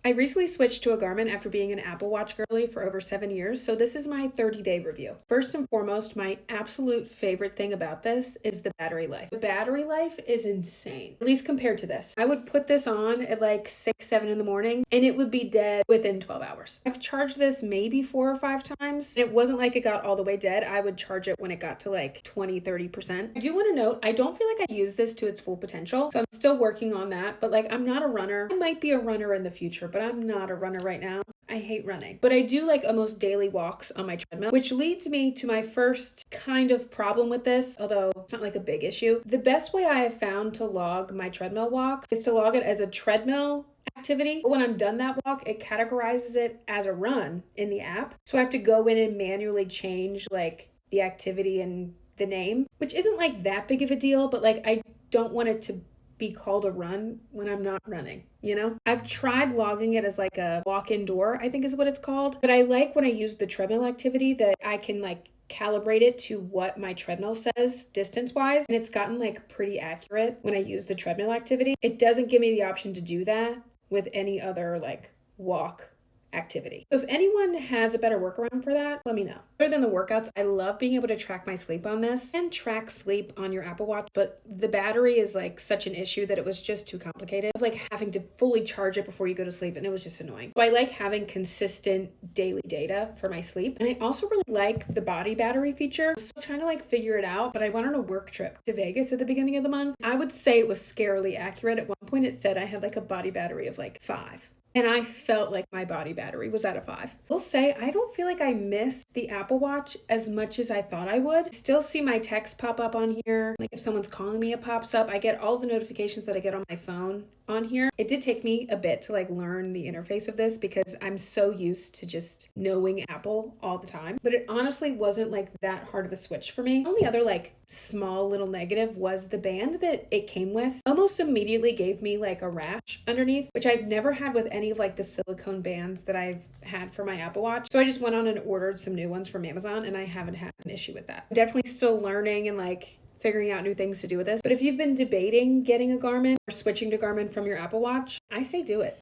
I recently switched to a Garmin after being an Apple Watch girly for over 7 years, so this is my 30-day review. First and foremost, my absolute favorite thing about this is the battery life. The battery life is insane, at least compared to this. I would put this on at like 6, 7 in the morning, and it would be dead within 12 hours. I've charged this maybe 4 or 5 times, and it wasn't like it got all the way dead. I would charge it when it got to like 20, 30%. I do want to note, I don't feel like I use this to its full potential, so I'm still working on that, but like I'm not a runner. I might be a runner in the future, but I'm not a runner right now. I hate running, but I do like almost daily walks on my treadmill, which leads me to my first kind of problem with this, although it's not like a big issue. The best way I have found to log my treadmill walks is to log it as a treadmill activity. But when I'm done that walk, it categorizes it as a run in the app. So I have to go in and manually change like the activity and the name, which isn't like that big of a deal, but like I don't want it to be called a run when I'm not running, you know? I've tried logging it as like a walk indoor, I think is what it's called. But I like when I use the treadmill activity that I can like calibrate it to what my treadmill says distance wise. And it's gotten like pretty accurate when I use the treadmill activity. It doesn't give me the option to do that with any other like walk activity. If anyone has a better workaround for that, let me know. Other than the workouts, I love being able to track my sleep on this and track sleep on your Apple Watch, but the battery is like such an issue that it was just too complicated. Like having to fully charge it before you go to sleep, and it was just annoying. So I like having consistent daily data for my sleep. And I also really like the body battery feature. I'm still trying to like figure it out, but I went on a work trip to Vegas at the beginning of the month. I would say it was scarily accurate. At one point it said I had like a body battery of like 5. And I felt like my body battery was at a 5. I'll say I don't feel like I miss the Apple Watch as much as I thought I would. I still see my text pop up on here. Like if someone's calling me, it pops up. I get all the notifications that I get on my phone on here. It did take me a bit to like learn the interface of this because I'm so used to just knowing Apple all the time. But it honestly wasn't like that hard of a switch for me. The only other like small little negative was the band that it came with almost immediately gave me like a rash underneath, which I've never had with any of like the silicone bands that I've had for my Apple Watch. So I just went on and ordered some new ones from Amazon, and I haven't had an issue with that. I'm definitely still learning and like figuring out new things to do with this. But if you've been debating getting a Garmin or switching to Garmin from your Apple Watch, I say do it.